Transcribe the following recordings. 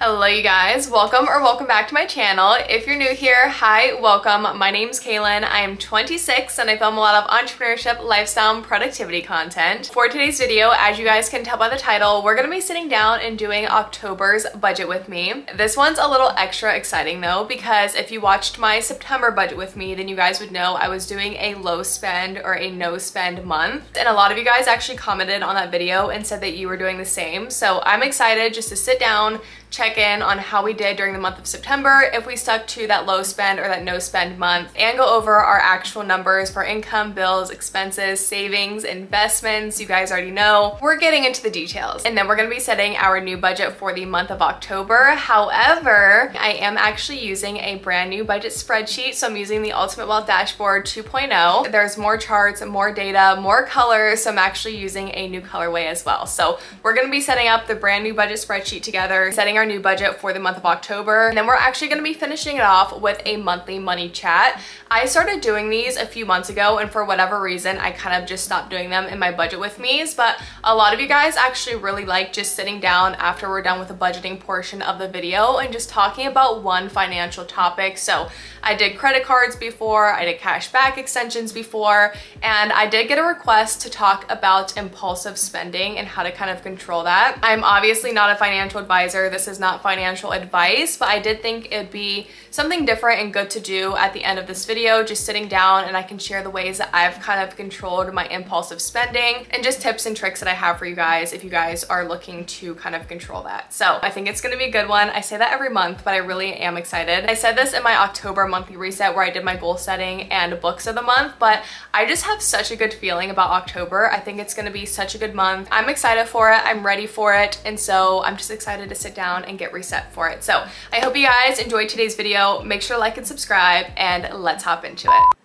Hello you guys, welcome back to my channel. If you're new here, hi, welcome. My name's Kaylin. I am 26 and I film a lot of entrepreneurship, lifestyle, and productivity content. For today's video, as you guys can tell by the title, we're gonna be sitting down and doing October's budget with me. This one's a little extra exciting though, because if you watched my September budget with me, then you guys would know I was doing a low spend or a no spend month. And a lot of you guys actually commented on that video and said that you were doing the same. So I'm excited just to sit down, check in on how we did during the month of September, if we stuck to that low spend or that no spend month, and go over our actual numbers for income, bills, expenses, savings, investments. You guys already know. We're getting into the details. And then we're gonna be setting our new budget for the month of October. However, I am actually using a brand new budget spreadsheet. So I'm using the Ultimate Wealth Dashboard 2.0. There's more charts, more data, more colors. So I'm actually using a new colorway as well. So we're gonna be setting up the brand new budget spreadsheet together, setting our new budget for the month of October, and then we're actually going to be finishing it off with a monthly money chat. I started doing these a few months ago, and for whatever reason I kind of just stopped doing them in my budget with me's, but a lot of you guys actually really like just sitting down after we're done with the budgeting portion of the video and just talking about one financial topic. So I did credit cards before, I did cash back extensions before, and I did get a request to talk about impulsive spending and how to kind of control that. I'm obviously not a financial advisor. This is not financial advice, but I did think it'd be something different and good to do at the end of this video, just sitting down and I can share the ways that I've kind of controlled my impulsive spending and just tips and tricks that I have for you guys if you guys are looking to kind of control that. So I think it's gonna be a good one. I say that every month, but I really am excited. I said this in my October monthly reset where I did my goal setting and books of the month, but I just have such a good feeling about October. I think it's gonna be such a good month. I'm excited for it, I'm ready for it, and so I'm just excited to sit down and get reset for it. So I hope you guys enjoyed today's video. Make sure to like and subscribe, and let's hop into it.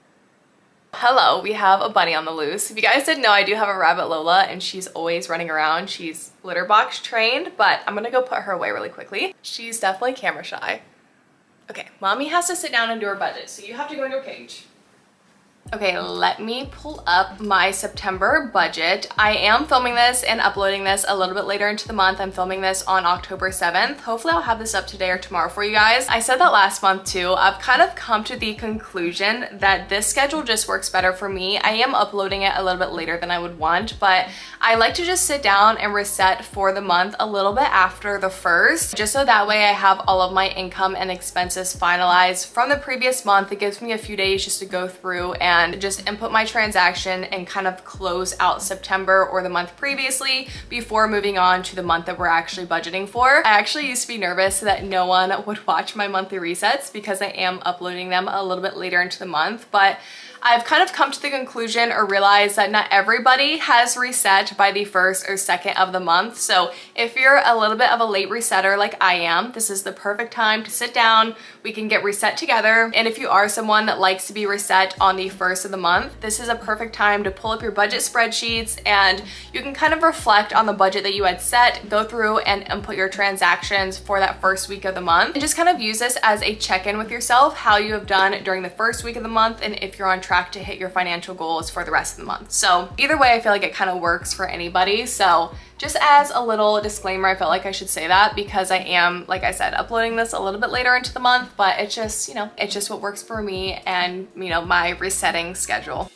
Hello, we have a bunny on the loose. If you guys didn't know, I do have a rabbit Lola and she's always running around. She's litter box trained, but I'm gonna go put her away really quickly. She's definitely camera shy. Okay, mommy has to sit down and do her budget, so you have to go into a cage. Okay, let me pull up my September budget. I am filming this and uploading this a little bit later into the month. I'm filming this on October 7th. Hopefully I'll have this up today or tomorrow for you guys. I said that last month too. I've kind of come to the conclusion that this schedule just works better for me. I am uploading it a little bit later than I would want, but I like to just sit down and reset for the month a little bit after the 1st, just so that way I have all of my income and expenses finalized from the previous month. It gives me a few days just to go through and just input my transaction and kind of close out September or the month previously before moving on to the month that we're actually budgeting for. I actually used to be nervous that no one would watch my monthly resets because I am uploading them a little bit later into the month, but I've kind of come to the conclusion or realized that not everybody has reset by the 1st or 2nd of the month. So if you're a little bit of a late resetter like I am, this is the perfect time to sit down. We can get reset together. And if you are someone that likes to be reset on the 1st of the month, this is a perfect time to pull up your budget spreadsheets and you can kind of reflect on the budget that you had set, go through and input your transactions for that first week of the month, and just kind of use this as a check-in with yourself, how you have done during the first week of the month and if you're on track to hit your financial goals for the rest of the month. So either way, I feel like it kind of works for anybody. So just as a little disclaimer, I felt like I should say that because I am, like I said, uploading this a little bit later into the month, but it's just, you know, it's just what works for me and, you know, my resetting schedule.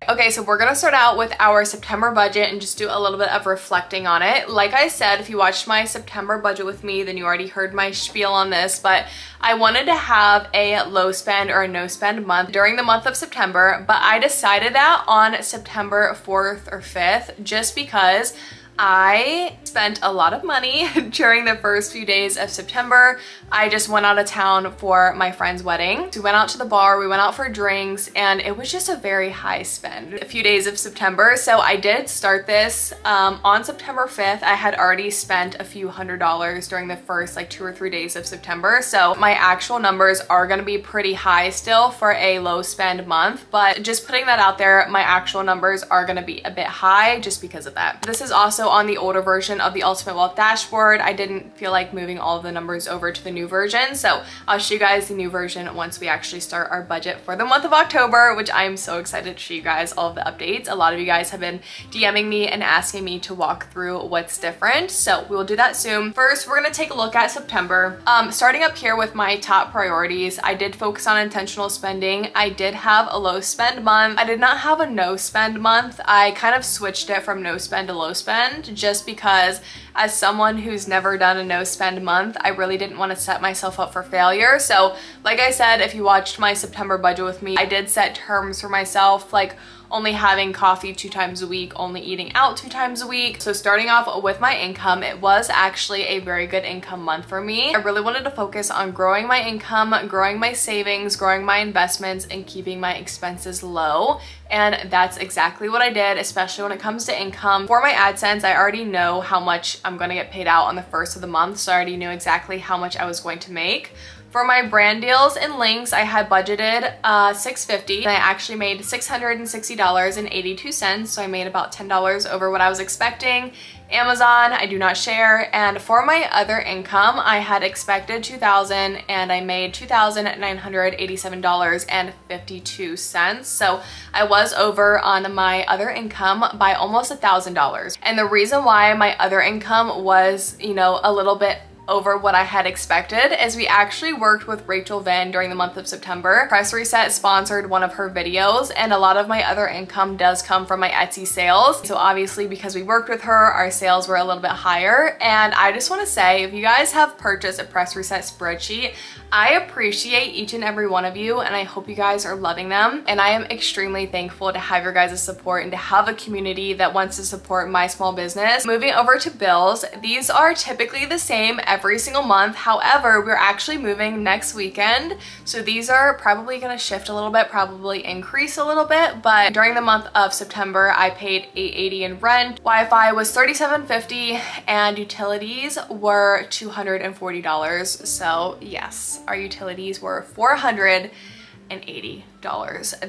Okay, so we're gonna start out with our September budget and just do a little bit of reflecting on it. Like I said, if you watched my September budget with me, then you already heard my spiel on this, but I wanted to have a low spend or a no spend month during the month of September, but I decided that on September 4th or 5th, just because I spent a lot of money during the first few days of September. I just went out of town for my friend's wedding. We went out to the bar, we went out for drinks, and it was just a very high spend a few days of September. So I did start this on September 5th. I had already spent a few $100s during the first like 2 or 3 days of September. So my actual numbers are gonna be pretty high still for a low spend month, but just putting that out there, my actual numbers are gonna be a bit high just because of that. This is also on the older version of the Ultimate Wealth dashboard. I didn't feel like moving all of the numbers over to the new version, so I'll show you guys the new version once we actually start our budget for the month of October, which I'm so excited to show you guys all of the updates. A lot of you guys have been DMing me and asking me to walk through what's different, so we will do that soon. First, we're gonna take a look at September. Starting up here with my top priorities, I did focus on intentional spending. I did have a low spend month. I did not have a no spend month. I kind of switched it from no spend to low spend just because as someone who's never done a no spend month, I really didn't want to set myself up for failure. So like I said, if you watched my September budget with me, I did set terms for myself, like only having coffee 2 times a week, only eating out 2 times a week. So starting off with my income, it was actually a very good income month for me. I really wanted to focus on growing my income, growing my savings, growing my investments, and keeping my expenses low. And that's exactly what I did, especially when it comes to income. For my AdSense, I already know how much I'm gonna get paid out on the first of the month, so I already knew exactly how much I was going to make. For my brand deals and links, I had budgeted $650 and I actually made $660.82, so I made about $10 over what I was expecting. Amazon, I do not share. And for my other income, I had expected $2,000 and I made $2,987.52. So I was over on my other income by almost $1,000. And the reason why my other income was, you know, a little bit over what I had expected is we actually worked with Rachel Vin during the month of September. Press Reset sponsored one of her videos, and a lot of my other income does come from my Etsy sales. So obviously because we worked with her, our sales were a little bit higher. And I just want to say, if you guys have purchased a Press Reset spreadsheet, I appreciate each and every one of you, and I hope you guys are loving them. And I am extremely thankful to have your guys' support and to have a community that wants to support my small business. Moving over to bills, these are typically the same every single month. However, we're actually moving next weekend, so these are probably gonna shift a little bit, probably increase a little bit. But during the month of September, I paid $880 in rent, Wi-Fi was $37.50, and utilities were $240. So yes, our utilities were $480.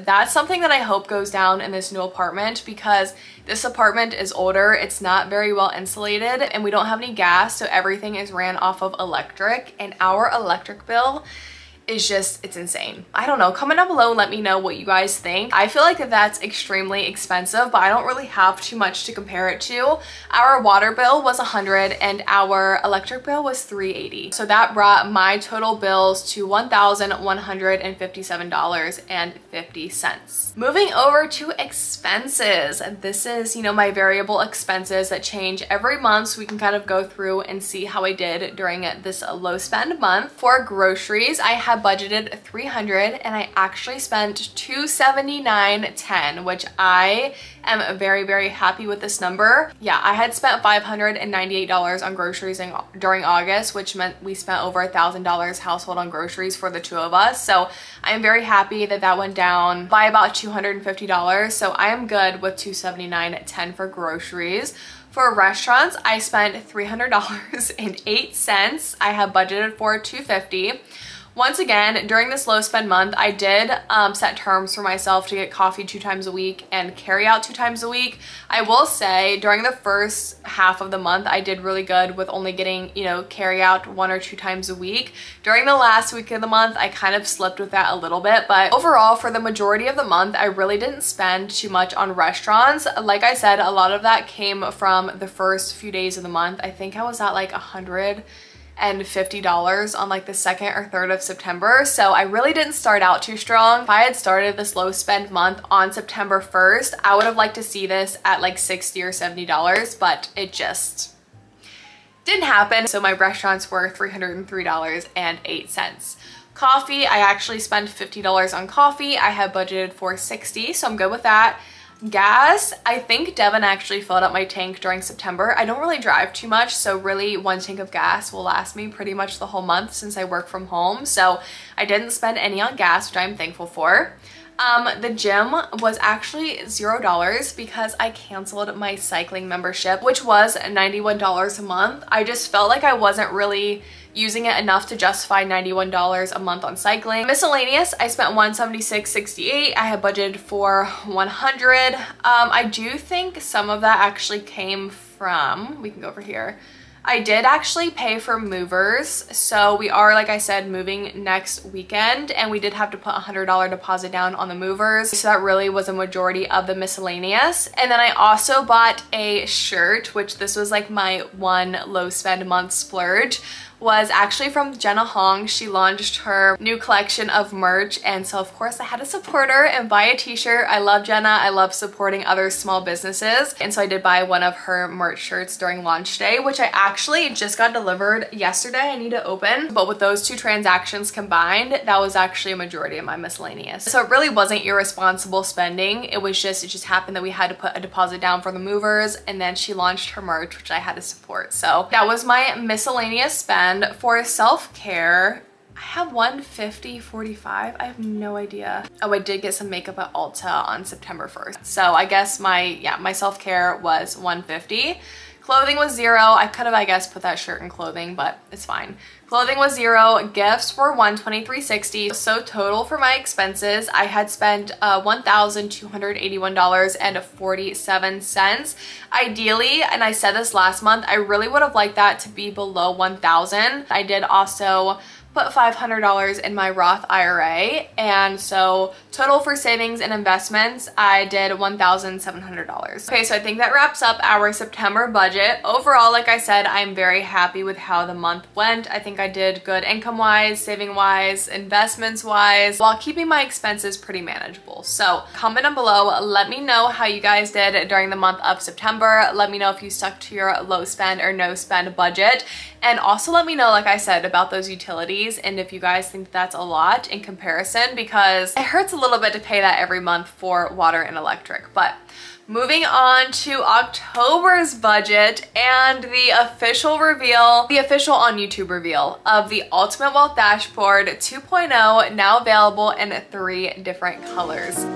That's something that I hope goes down in this new apartment, because this apartment is older, it's not very well insulated, and we don't have any gas, so everything is ran off of electric, and our electric bill is just, it's insane. I don't know, comment down below and let me know what you guys think. I feel like that's extremely expensive, but I don't really have too much to compare it to. Our water bill was $100 and our electric bill was $380. So that brought my total bills to $1,157.50. Moving over to expenses. This is, you know, my variable expenses that change every month, so we can kind of go through and see how I did during this low spend month. For groceries, I had budgeted $300 and I actually spent $279.10, which I am very, very happy with this number. Yeah, I had spent $598 on groceries during August, which meant we spent over $1,000 household on groceries for the 2 of us. So I am very happy that that went down by about $250. So I am good with $279.10 for groceries. For restaurants, I spent $300.08. I have budgeted for $250. Once again, during this low spend month, I did set terms for myself to get coffee 2 times a week and carry out 2 times a week. I will say during the first half of the month, I did really good with only getting, you know, carry out 1 or 2 times a week. During the last week of the month, I kind of slipped with that a little bit, but overall for the majority of the month, I really didn't spend too much on restaurants. Like I said, a lot of that came from the first few days of the month. I think I was at like $150 on like the 2nd or 3rd of September. So I really didn't start out too strong. If I had started this low spend month on September 1st, I would have liked to see this at like $60 or $70, but it just didn't happen. So my restaurants were $303.08. Coffee, I actually spent $50 on coffee. I have budgeted for $60, so I'm good with that. Gas, I think Devin actually filled up my tank during September. I don't really drive too much, so really 1 tank of gas will last me pretty much the whole month since I work from home. So I didn't spend any on gas, which I'm thankful for. The gym was actually $0 because I canceled my cycling membership, which was $91 a month. I just felt like I wasn't really using it enough to justify $91 a month on cycling. Miscellaneous, I spent $176.68. I had budgeted for $100. I do think some of that actually came from, we can go over here. I did actually pay for movers. So we are, like I said, moving next weekend, and we did have to put a $100 deposit down on the movers. So that really was a majority of the miscellaneous. And then I also bought a shirt, which this was like my one low spend month splurge, was actually from Jenna Hong. She launched her new collection of merch, and so of course I had to support her and buy a t-shirt. I love Jenna. I love supporting other small businesses, and so I did buy one of her merch shirts during launch day, which I actually just got delivered yesterday. I need to open, but with those two transactions combined, that was actually a majority of my miscellaneous. So it really wasn't irresponsible spending. It just happened that we had to put a deposit down for the movers, and then she launched her merch, which I had to support. So that was my miscellaneous spend. For self-care, I have $150.45. I have no idea. Oh, I did get some makeup at Ulta on September 1st. So I guess my self-care was $150. Clothing was $0. I could have, I guess, put that shirt in clothing, but it's fine. Clothing was $0. Gifts were $123.60. So total for my expenses, I had spent $1,281.47. Ideally, and I said this last month, I really would have liked that to be below $1,000. I did also put $500 in my Roth IRA, and so total for savings and investments, I did $1,700. Okay, so I think that wraps up our September budget. Overall, like I said, I'm very happy with how the month went. I think I did good income-wise, saving-wise, investments-wise, while keeping my expenses pretty manageable. So comment down below, let me know how you guys did during the month of September. Let me know if you stuck to your low spend or no spend budget. And also let me know, like I said, about those utilities and if you guys think that's a lot in comparison, because it hurts a little bit to pay that every month for water and electric. But moving on to October's budget and the official reveal, the official on YouTube reveal of the Ultimate Wealth Dashboard 2.0, now available in 3 different colors.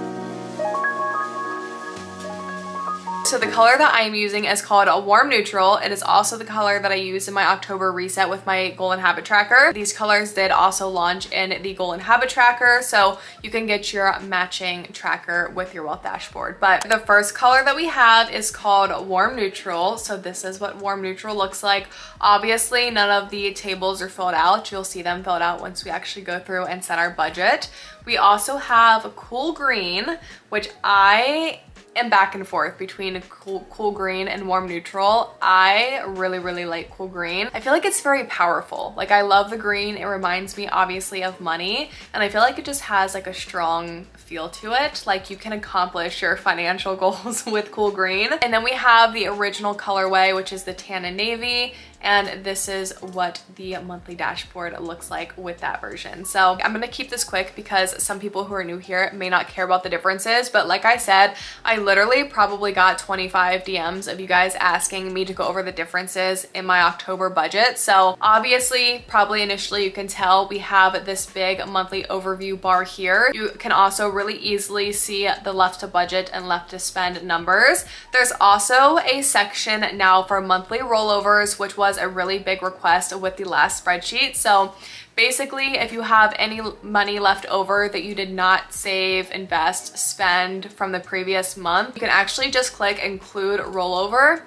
So the color that I'm using is called a Warm Neutral. It is also the color that I used in my October reset with my Goal and Habit Tracker. These colors did also launch in the Goal and Habit Tracker, so you can get your matching tracker with your wealth dashboard. But the first color that we have is called Warm Neutral. So this is what Warm Neutral looks like. Obviously, none of the tables are filled out. You'll see them filled out once we actually go through and set our budget. We also have a Cool Green, which I am back and forth between cool green and warm neutral. I really like cool green. I feel like it's very powerful. Like, I love the green. It reminds me obviously of money, and I feel like it just has like a strong feel to it. Like, you can accomplish your financial goals with cool green. And then we have the original colorway, which is the tan and navy. And this is what the monthly dashboard looks like with that version. So I'm gonna keep this quick because some people who are new here may not care about the differences. But like I said, I literally probably got 25 DMs of you guys asking me to go over the differences in my October budget. So obviously, probably initially you can tell we have this big monthly overview bar here. You can also really easily see the left to budget and left to spend numbers. There's also a section now for monthly rollovers, which was a really big request with the last spreadsheet. So basically, if you have any money left over that you did not save, invest, spend from the previous month, you can actually just click include rollover,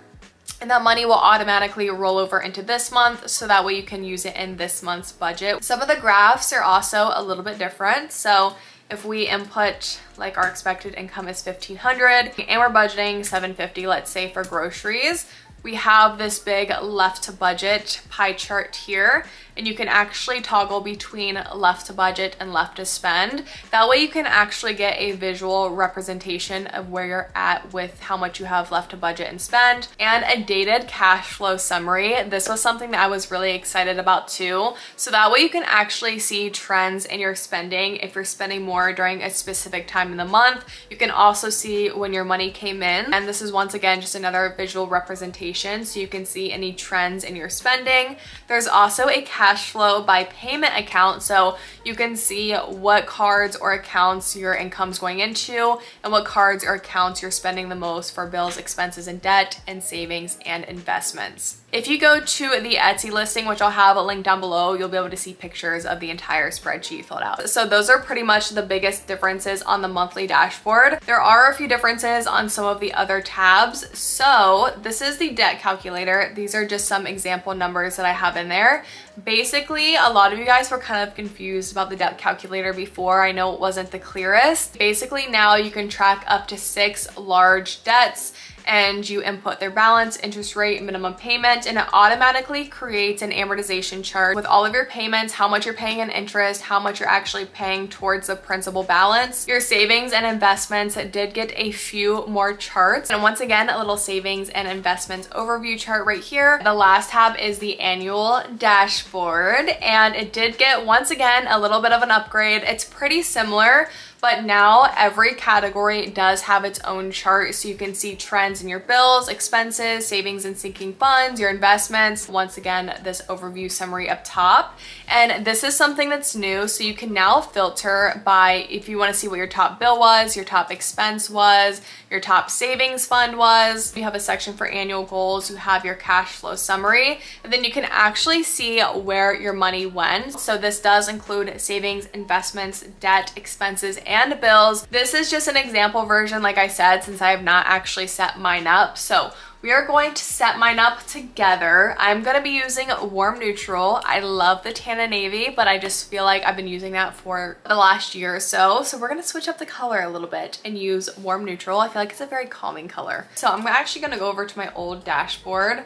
and that money will automatically roll over into this month, so that way you can use it in this month's budget. Some of the graphs are also a little bit different. So if we input, like, our expected income is $1,500 and we're budgeting $750, let's say, for groceries, we have this big left to budget pie chart here, and you can actually toggle between left to budget and left to spend. That way you can actually get a visual representation of where you're at with how much you have left to budget and spend, and a dated cash flow summary. This was something that I was really excited about too. So that way you can actually see trends in your spending. If you're spending more during a specific time in the month, you can also see when your money came in. And this is once again just another visual representation, so you can see any trends in your spending. There's also a cash flow by payment account, so you can see what cards or accounts your income's going into and what cards or accounts you're spending the most for bills, expenses, and debt, and savings and investments. If you go to the Etsy listing, which I'll have a link down below, you'll be able to see pictures of the entire spreadsheet filled out. So those are pretty much the biggest differences on the monthly dashboard. There are a few differences on some of the other tabs. So this is the debt calculator. These are just some example numbers that I have in there. Basically, a lot of you guys were kind of confused about the debt calculator before. I know it wasn't the clearest. Basically, now you can track up to 6 large debts, and you input their balance, interest rate, minimum payment, and it automatically creates an amortization chart with all of your payments, how much you're paying in interest, how much you're actually paying towards the principal balance. Your savings and investments did get a few more charts. And once again, a little savings and investments overview chart right here. The last tab is the annual dashboard, and it did get, once again, a little bit of an upgrade. It's pretty similar, but now every category does have its own chart, so you can see trends in your bills, expenses, savings and sinking funds, your investments. Once again, this overview summary up top. And this is something that's new, so you can now filter by if you want to see what your top bill was, your top expense was, your top savings fund was. You have a section for annual goals, you have your cash flow summary, and then you can actually see where your money went. So this does include savings, investments, debt, expenses, and bills. This is just an example version, like I said, since I have not actually set mine up. So we are going to set mine up together. I'm gonna be using warm neutral. I love the tan and navy, but I just feel like I've been using that for the last year or so. So we're gonna switch up the color a little bit and use warm neutral. I feel like it's a very calming color. So I'm actually gonna go over to my old dashboard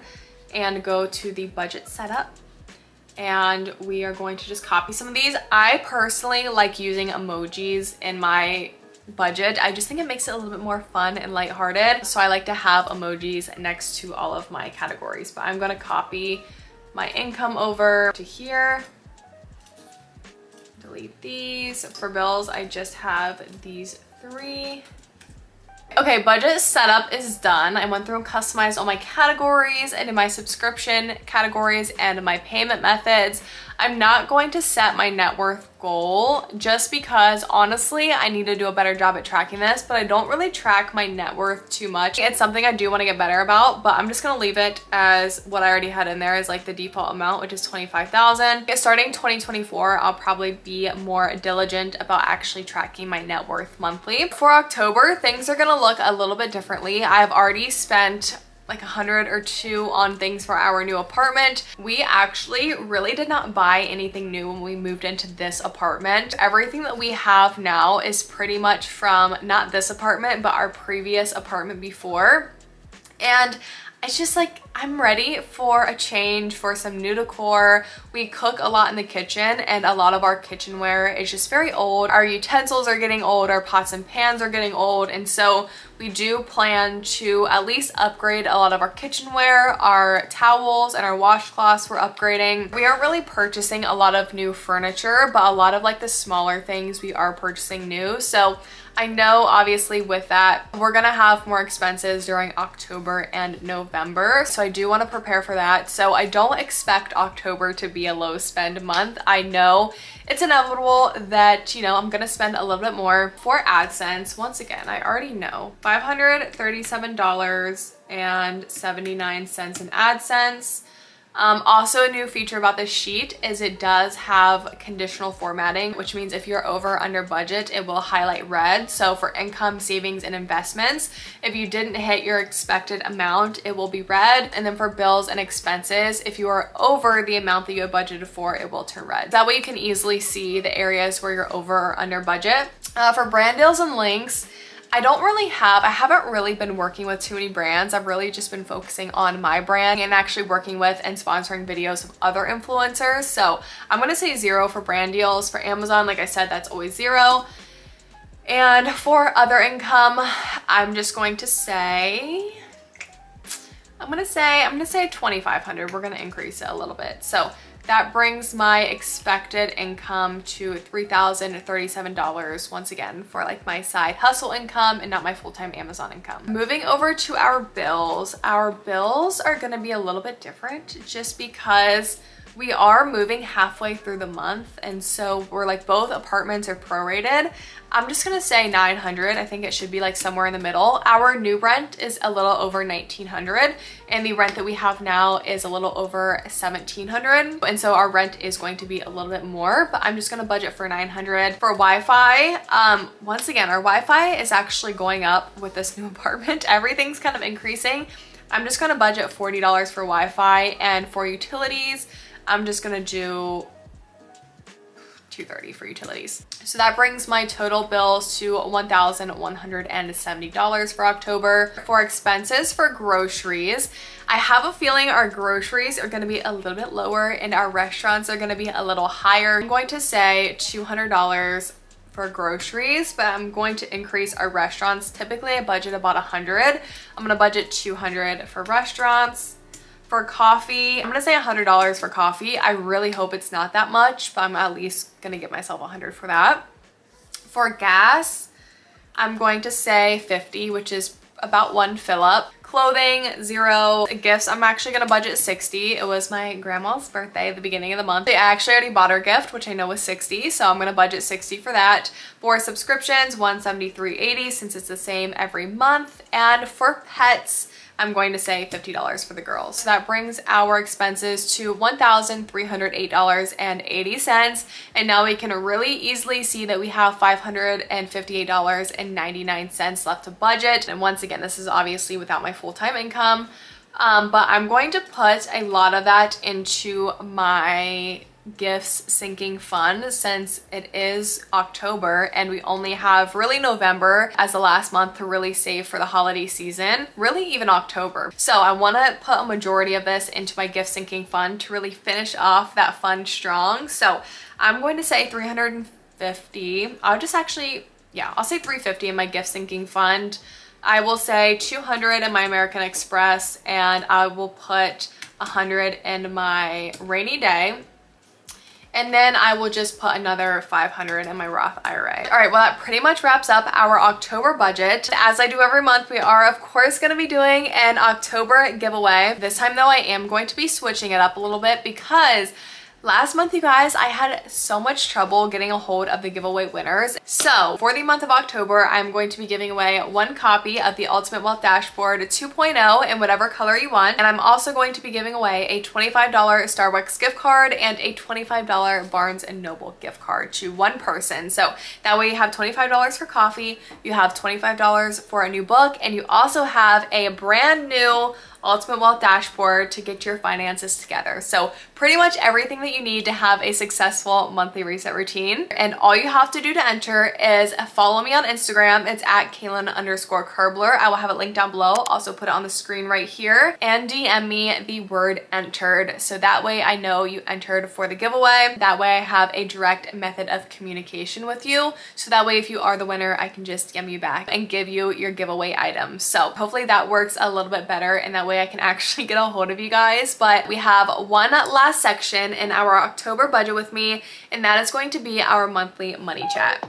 and go to the budget setup. And we are going to just copy some of these. I personally like using emojis in my budget. I just think it makes it a little bit more fun and lighthearted. So I like to have emojis next to all of my categories. But I'm gonna copy my income over to here. Delete these. For bills, I just have these 3. Okay, budget setup is done. I went through and customized all my categories and in my subscription categories and my payment methods. I'm not going to set my net worth goal just because honestly, I need to do a better job at tracking this, but I don't really track my net worth too much. It's something I do want to get better about, but I'm just gonna leave it as what I already had in there as like the default amount, which is $25,000. Starting 2024, I'll probably be more diligent about actually tracking my net worth monthly. For October, things are gonna look a little bit differently. I've already spent like $100 or $200 on things for our new apartment. We actually really did not buy anything new when we moved into this apartment. Everything that we have now is pretty much from not this apartment, but our previous apartment before. And it's just like, I'm ready for a change, for some new decor. We cook a lot in the kitchen and a lot of our kitchenware is just very old. Our utensils are getting old, our pots and pans are getting old. And so we do plan to at least upgrade a lot of our kitchenware, our towels and our washcloths we're upgrading. We aren't really purchasing a lot of new furniture, but a lot of like the smaller things we are purchasing new. So I know obviously with that, we're gonna have more expenses during October and November. So I do wanna prepare for that. So I don't expect October to be a low spend month. I know it's inevitable that, you know, I'm gonna spend a little bit more. For AdSense, once again, I already know $537.79 in AdSense. Also a new feature about this sheet is it does have conditional formatting, which means if you're over or under budget, it will highlight red. So for income, savings, and investments, if you didn't hit your expected amount, it will be red. And then for bills and expenses, if you are over the amount that you have budgeted for, it will turn red. That way you can easily see the areas where you're over or under budget. For brand deals and links, I haven't really been working with too many brands. I've really just been focusing on my brand and actually working with and sponsoring videos of other influencers. So I'm gonna say 0 for brand deals. For Amazon, like I said, that's always 0. And for other income, I'm just going to say, I'm gonna say $2,500. We're gonna increase it a little bit. So that brings my expected income to $3,037 once again for like my side hustle income and not my full-time Amazon income. Moving over to our bills are gonna be a little bit different just because We are moving halfway through the month, and so we're like both apartments are prorated. I'm just gonna say 900. I think it should be like somewhere in the middle. Our new rent is a little over 1900, and the rent that we have now is a little over 1700. And so our rent is going to be a little bit more, but I'm just gonna budget for 900. For Wi-Fi, once again, our Wi-Fi is actually going up with this new apartment. Everything's kind of increasing. I'm just gonna budget $40 for Wi-Fi, and for utilities, I'm just gonna do $230 for utilities. So that brings my total bills to $1,170 for October. For expenses for groceries, I have a feeling our groceries are gonna be a little bit lower and our restaurants are gonna be a little higher. I'm going to say $200 for groceries, but I'm going to increase our restaurants. Typically I budget about 100. I'm gonna budget 200 for restaurants. For coffee, I'm gonna say $100 for coffee. I really hope it's not that much, but I'm at least gonna give myself 100 for that. For gas, I'm going to say 50, which is about one fill up. Clothing, 0. Gifts, I'm actually gonna budget 60. It was my grandma's birthday at the beginning of the month. I actually already bought her gift, which I know was 60, so I'm gonna budget 60 for that. For subscriptions, $173.80 since it's the same every month. And for pets, I'm going to say $50 for the girls. So that brings our expenses to $1,308.80. And now we can really easily see that we have $558.99 left to budget. And once again, this is obviously without my full-time income. But I'm going to put a lot of that into my gifts sinking fund since it is October and we only have really November as the last month to really save for the holiday season, really even October. So I want to put a majority of this into my gift sinking fund to really finish off that fund strong. So I'm going to say 350. I'll just actually, yeah, I'll say 350 in my gift sinking fund. I will say 200 in my American Express, and I will put 100 in my rainy day. And then I will just put another 500 in my Roth IRA. All right, well, that pretty much wraps up our October budget. As I do every month, we are of course gonna be doing an October giveaway. This time though, I am going to be switching it up a little bit because last month, you guys, I had so much trouble getting a hold of the giveaway winners. So for the month of October, I'm going to be giving away one copy of the Ultimate Wealth Dashboard 2.0 in whatever color you want. And I'm also going to be giving away a $25 Starbucks gift card and a $25 Barnes & Noble gift card to one person. So that way you have $25 for coffee, you have $25 for a new book, and you also have a brand new Ultimate Wealth Dashboard to get your finances together. So pretty much everything that you need to have a successful monthly reset routine. And all you have to do to enter is follow me on Instagram. It's at Kaylan_Kerbler. I will have it linked down below. Also put it on the screen right here, and DM me the word entered. So that way I know you entered for the giveaway. That way I have a direct method of communication with you. So that way if you are the winner, I can just DM you back and give you your giveaway item. So hopefully that works a little bit better, and that way I can actually get a hold of you guys. But we have one last section in our October budget with me, and that is going to be our monthly money chat.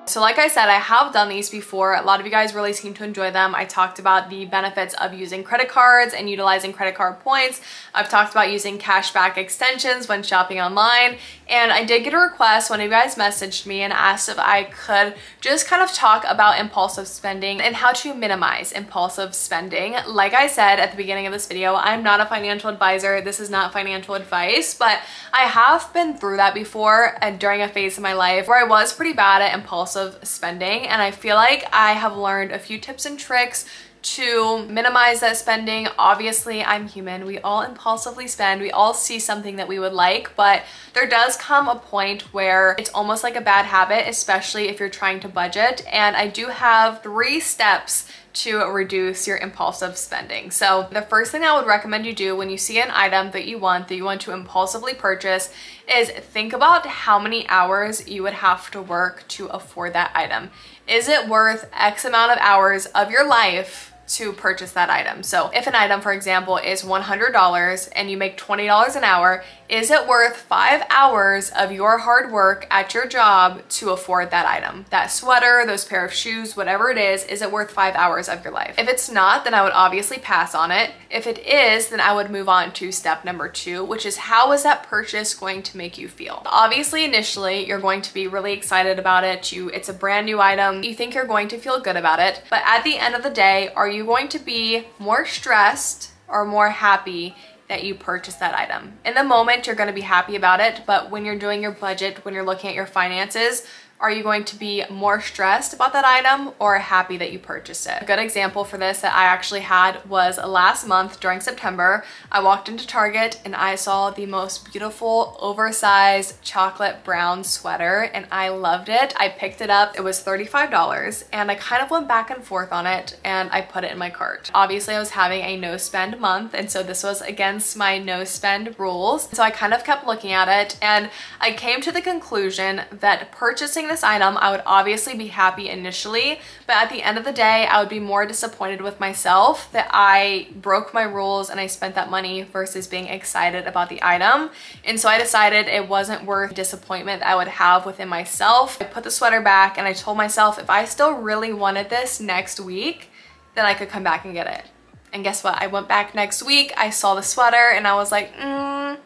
So like I said, I have done these before. A lot of you guys really seem to enjoy them. I talked about the benefits of using credit cards and utilizing credit card points. I've talked about using cashback extensions when shopping online. And I did get a request. One of you guys messaged me and asked if I could just kind of talk about impulsive spending and how to minimize impulsive spending. Like I said at the beginning of this video, I'm not a financial advisor. This is not financial advice, but I have been through that before during a phase of my life where I was pretty bad at impulsive spending, and I feel like I have learned a few tips and tricks to minimize that spending. Obviously, I'm human. We all impulsively spend. We all see something that we would like, but there does come a point where it's almost like a bad habit, especially if you're trying to budget. And I do have 3 steps to reduce your impulsive spending. So the first thing I would recommend you do when you see an item that you want to impulsively purchase is think about how many hours you would have to work to afford that item. Is it worth X amount of hours of your life to purchase that item? So if an item, for example, is $100 and you make $20 an hour, Is it worth 5 hours of your hard work at your job to afford that item? That sweater, those pair of shoes, whatever it is it worth 5 hours of your life? If it's not, then I would obviously pass on it. If it is, then I would move on to step number 2, which is how is that purchase going to make you feel? Obviously, initially, you're going to be really excited about it. It's a brand new item. You think you're going to feel good about it. But at the end of the day, are you going to be more stressed or more happy that you purchased that item? In the moment, you're going to be happy about it, but when you're doing your budget, when you're looking at your finances, are you going to be more stressed about that item or happy that you purchased it? A good example for this that I actually had was last month during September. I walked into Target and I saw the most beautiful oversized chocolate brown sweater and I loved it. I picked it up. It was $35 and I kind of went back and forth on it and I put it in my cart. Obviously, I was having a no spend month and so this was against my no spend rules. So I kind of kept looking at it and I came to the conclusion that purchasing this item, I would obviously be happy initially, but at the end of the day, I would be more disappointed with myself that I broke my rules and I spent that money versus being excited about the item. And so I decided it wasn't worth disappointment that I would have within myself. I put the sweater back and I told myself if I still really wanted this next week, then I could come back and get it. And guess what? I went back next week, I saw the sweater and I was like,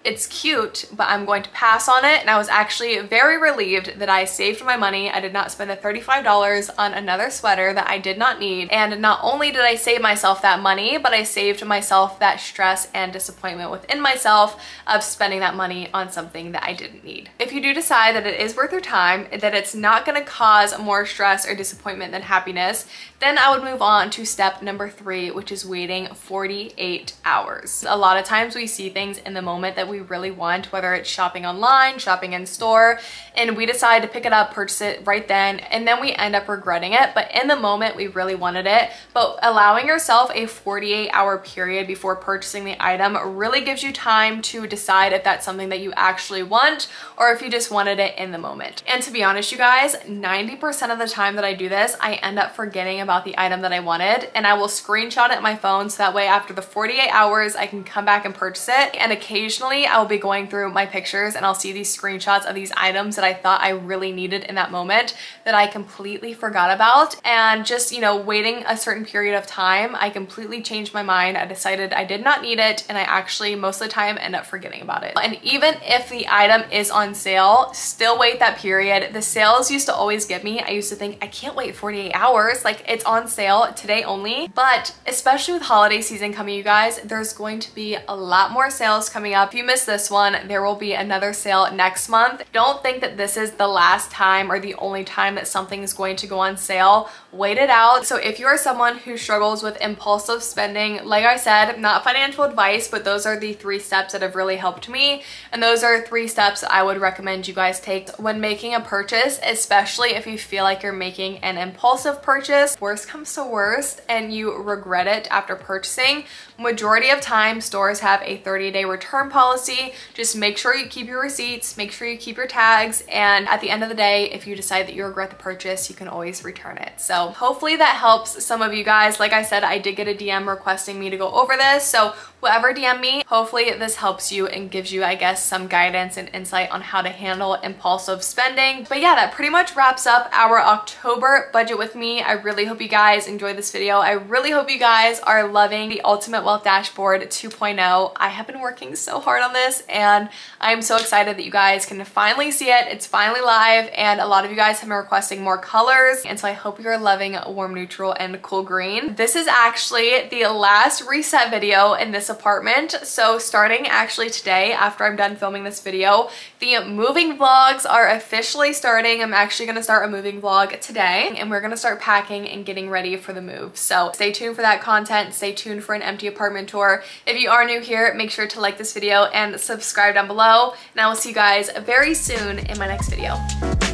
it's cute, but I'm going to pass on it. And I was actually very relieved that I saved my money. I did not spend the $35 on another sweater that I did not need. And not only did I save myself that money, but I saved myself that stress and disappointment within myself of spending that money on something that I didn't need. If you do decide that it is worth your time, that it's not gonna cause more stress or disappointment than happiness, then I would move on to step number 3, which is waiting 48 hours. A lot of times we see things in the moment that we really want, whether it's shopping online, shopping in store, and we decide to pick it up, purchase it right then, and then we end up regretting it. But in the moment, we really wanted it. But allowing yourself a 48-hour period before purchasing the item really gives you time to decide if that's something that you actually want or if you just wanted it in the moment. And to be honest, you guys, 90% of the time that I do this, I end up forgetting about the item that I wanted, and I will screenshot it on my phone so that way after the 48 hours, I can come back and purchase it. And occasionally I will be going through my pictures and I'll see these screenshots of these items that I thought I really needed in that moment that I completely forgot about. And just, you know, waiting a certain period of time, I completely changed my mind. I decided I did not need it and I actually most of the time end up forgetting about it. And even if the item is on sale, still wait that period. The sales used to always get me. I used to think I can't wait 48 hours, like it's on sale today only. But especially with holiday season coming, you guys, there's going to be a lot more sales coming up. If you missed this one, there will be another sale next month. Don't think that this is the last time or the only time that something is going to go on sale. Wait it out. So if you are someone who struggles with impulsive spending, like I said, not financial advice, but those are the 3 steps that have really helped me. And those are 3 steps I would recommend you guys take when making a purchase, especially if you feel like you're making an impulsive purchase. Worst comes to worst and you regret it after purchasing. Majority of time, stores have a 30-day return policy. Just make sure you keep your receipts, make sure you keep your tags, and at the end of the day, if you decide that you regret the purchase, you can always return it. So hopefully that helps some of you guys. Like I said, I did get a DM requesting me to go over this, so whoever DM me, hopefully this helps you and gives you, I guess, some guidance and insight on how to handle impulsive spending. But yeah, that pretty much wraps up our October budget with me. I really hope you guys enjoyed this video. I really hope you guys are loving the Ultimate Wealth Dashboard 2.0. I have been working so hard on this and I'm so excited that you guys can finally see it. It's finally live and a lot of you guys have been requesting more colors, and so I hope you're loving warm neutral and cool green. This is actually the last reset video in this apartment, so starting actually today after I'm done filming this video, the moving vlogs are officially starting. I'm actually gonna start a moving vlog today and we're gonna start packing and getting ready for the move. So stay tuned for that content, stay tuned for an empty apartment tour. If you are new here, make sure to like this video and subscribe down below, and I will see you guys very soon in my next video.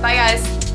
Bye guys.